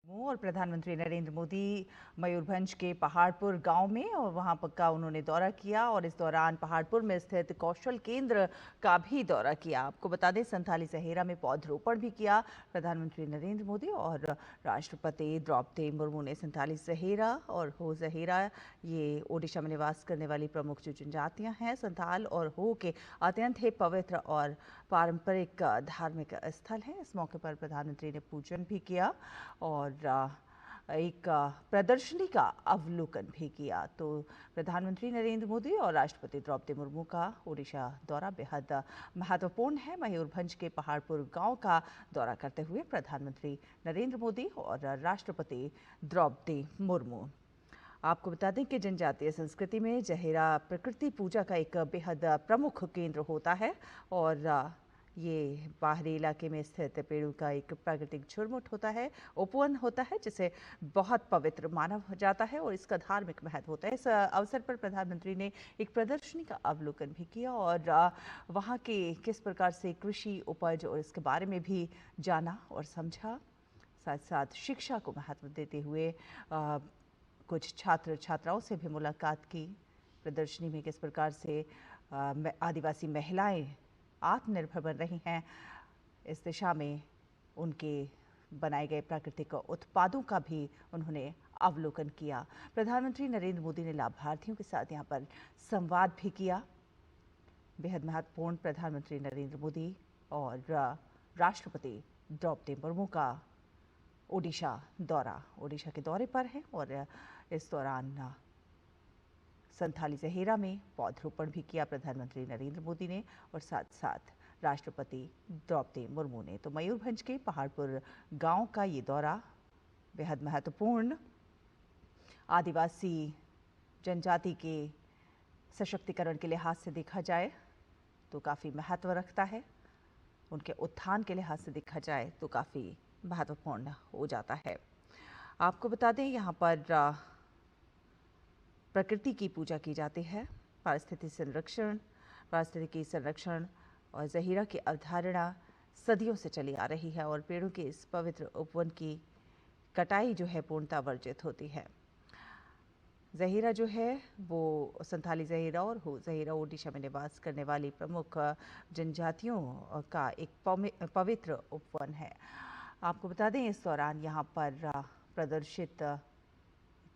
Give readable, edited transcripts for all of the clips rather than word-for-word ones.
और प्रधानमंत्री नरेंद्र मोदी मयूरभंज के पहाड़पुर गांव में और वहां का उन्होंने दौरा किया और इस दौरान पहाड़पुर में स्थित कौशल केंद्र का भी दौरा किया। आपको बता दें, संथाली सहेरा में पौधरोपण भी किया प्रधानमंत्री नरेंद्र मोदी और राष्ट्रपति द्रौपदी मुर्मू ने। संथाली सहेरा और हो सहेरा ये ओडिशा में निवास करने वाली प्रमुख जो जनजातियां हैं। संथाल और हो के अत्यंत ही पवित्र और पारंपरिक धार्मिक स्थल है। इस मौके पर प्रधानमंत्री ने पूजन भी किया और एक प्रदर्शनी का अवलोकन भी किया। तो प्रधानमंत्री नरेंद्र मोदी और राष्ट्रपति द्रौपदी मुर्मू का ओडिशा दौरा बेहद महत्वपूर्ण है। मयूरभंज के पहाड़पुर गांव का दौरा करते हुए प्रधानमंत्री नरेंद्र मोदी और राष्ट्रपति द्रौपदी मुर्मू। आपको बता दें कि जनजातीय संस्कृति में जहेरा प्रकृति पूजा का एक बेहद प्रमुख केंद्र होता है और ये बाहरी इलाके में स्थित पेड़ों का एक प्राकृतिक झुरमुट होता है, उपवन होता है, जिसे बहुत पवित्र माना जाता है और इसका धार्मिक महत्व होता है। इस अवसर पर प्रधानमंत्री ने एक प्रदर्शनी का अवलोकन भी किया और वहाँ के किस प्रकार से कृषि उपज और इसके बारे में भी जाना और समझा। साथ साथ शिक्षा को महत्व देते हुए कुछ छात्र छात्राओं से भी मुलाकात की। प्रदर्शनी में किस प्रकार से आदिवासी महिलाएं आत्मनिर्भर बन रही हैं, इस दिशा में उनके बनाए गए प्राकृतिक उत्पादों का भी उन्होंने अवलोकन किया। प्रधानमंत्री नरेंद्र मोदी ने लाभार्थियों के साथ यहां पर संवाद भी किया। बेहद महत्वपूर्ण प्रधानमंत्री नरेंद्र मोदी और राष्ट्रपति द्रौपदी मुर्मू का ओडिशा के दौरे पर है और इस दौरान संथाली सहेरा में पौधरोपण भी किया प्रधानमंत्री नरेंद्र मोदी ने और साथ साथ राष्ट्रपति द्रौपदी मुर्मू ने। तो मयूरभंज के पहाड़पुर गांव का ये दौरा बेहद महत्वपूर्ण आदिवासी जनजाति के सशक्तिकरण के लिहाज से देखा जाए तो काफ़ी महत्व रखता है, उनके उत्थान के लिहाज से देखा जाए तो काफ़ी महत्वपूर्ण हो जाता है। आपको बता दें, यहाँ पर प्रकृति की पूजा की जाती है। पारिस्थितिकी संरक्षण और जहीरा की अवधारणा सदियों से चली आ रही है और पेड़ों के इस पवित्र उपवन की कटाई जो है पूर्णतः वर्जित होती है। जहीरा जो है वो संथाली जहीरा और हो जहीरा ओडिशा में निवास करने वाली प्रमुख जनजातियों का एक पवित्र उपवन है। आपको बता दें, इस दौरान यहाँ पर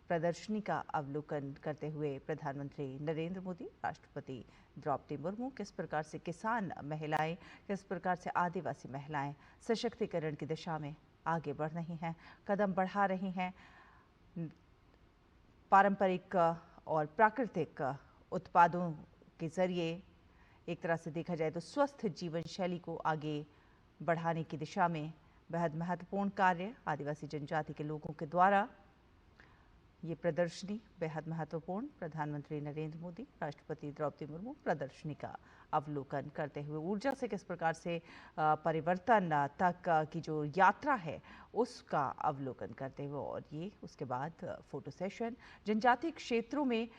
प्रदर्शनी का अवलोकन करते हुए प्रधानमंत्री नरेंद्र मोदी, राष्ट्रपति द्रौपदी मुर्मू किस प्रकार से किसान महिलाएं, किस प्रकार से आदिवासी महिलाएं सशक्तिकरण की दिशा में आगे बढ़ रही हैं, कदम बढ़ा रही हैं। पारंपरिक और प्राकृतिक उत्पादों के जरिए एक तरह से देखा जाए तो स्वस्थ जीवन शैली को आगे बढ़ाने की दिशा में बेहद महत्वपूर्ण कार्य आदिवासी जनजाति के लोगों के द्वारा ये प्रदर्शनी बेहद महत्वपूर्ण। प्रधानमंत्री नरेंद्र मोदी, राष्ट्रपति द्रौपदी मुर्मू प्रदर्शनी का अवलोकन करते हुए ऊर्जा से किस प्रकार से परिवर्तन तक की जो यात्रा है उसका अवलोकन करते हुए और ये उसके बाद फोटो सेशन। जनजातीय क्षेत्रों में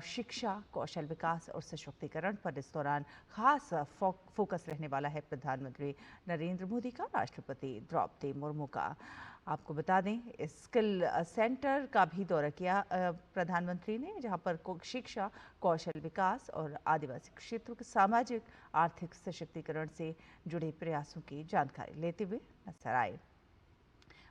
शिक्षा, कौशल विकास और सशक्तिकरण पर इस दौरान खास फोकस रहने वाला है प्रधानमंत्री नरेंद्र मोदी का, राष्ट्रपति द्रौपदी मुर्मू का। आपको बता दें, स्किल सेंटर का भी दौरा किया प्रधानमंत्री ने, जहां पर शिक्षा, कौशल विकास और आदिवासी क्षेत्रों के सामाजिक आर्थिक सशक्तिकरण से जुड़े प्रयासों की जानकारी लेते हुए नजर आए।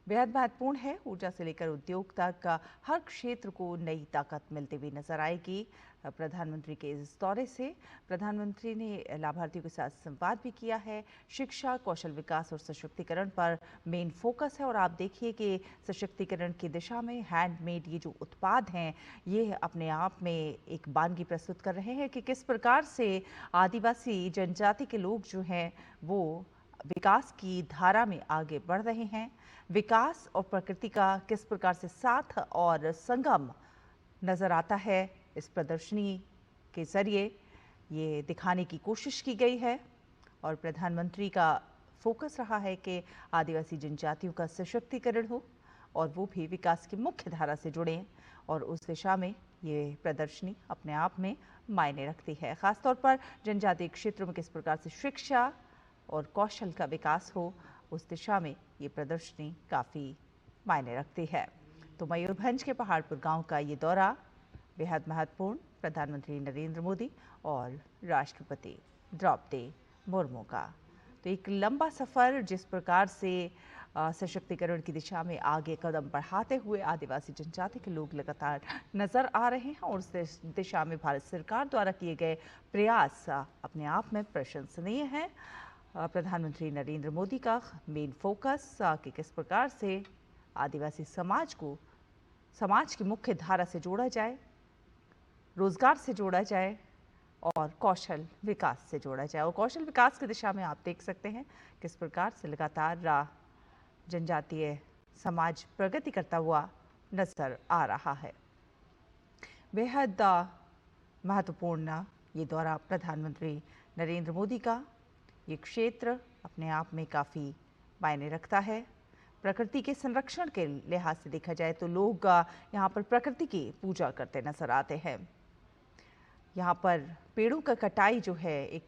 बेहद महत्वपूर्ण है, ऊर्जा से लेकर उद्योग तक हर क्षेत्र को नई ताकत मिलती हुई नजर आएगी। प्रधानमंत्री के इस दौरे से प्रधानमंत्री ने लाभार्थियों के साथ संवाद भी किया है। शिक्षा, कौशल विकास और सशक्तिकरण पर मेन फोकस है और आप देखिए कि सशक्तिकरण की दिशा में हैंडमेड ये जो उत्पाद हैं ये अपने आप में एक वानगी प्रस्तुत कर रहे हैं कि किस प्रकार से आदिवासी जनजाति के लोग जो हैं वो विकास की धारा में आगे बढ़ रहे हैं। विकास और प्रकृति का किस प्रकार से साथ और संगम नजर आता है इस प्रदर्शनी के जरिए ये दिखाने की कोशिश की गई है और प्रधानमंत्री का फोकस रहा है कि आदिवासी जनजातियों का सशक्तिकरण हो और वो भी विकास की मुख्य धारा से जुड़ें और उस दिशा में ये प्रदर्शनी अपने आप में मायने रखती है। खासतौर पर जनजातीय क्षेत्रों में किस प्रकार से शिक्षा और कौशल का विकास हो, उस दिशा में ये प्रदर्शनी काफ़ी मायने रखती है। तो मयूरभंज के पहाड़पुर गांव का ये दौरा बेहद महत्वपूर्ण, प्रधानमंत्री नरेंद्र मोदी और राष्ट्रपति द्रौपदी मुर्मू का। तो एक लंबा सफर जिस प्रकार से सशक्तिकरण की दिशा में आगे कदम बढ़ाते हुए आदिवासी जनजाति के लोग लगातार नजर आ रहे हैं और इस दिशा में भारत सरकार द्वारा किए गए प्रयास अपने आप में प्रशंसनीय है। प्रधानमंत्री नरेंद्र मोदी का मेन फोकस कि किस प्रकार से आदिवासी समाज की मुख्य धारा से जोड़ा जाए, रोजगार से जोड़ा जाए और कौशल विकास से जोड़ा जाए। और कौशल विकास की दिशा में आप देख सकते हैं किस प्रकार से लगातार जनजातीय समाज प्रगति करता हुआ नजर आ रहा है। बेहद महत्वपूर्ण ये दौरा प्रधानमंत्री नरेंद्र मोदी का। ये क्षेत्र अपने आप में काफ़ी मायने रखता है। प्रकृति के संरक्षण के लिहाज से देखा जाए तो लोग यहाँ पर प्रकृति की पूजा करते नजर आते हैं। यहाँ पर पेड़ों का कटाई जो है एक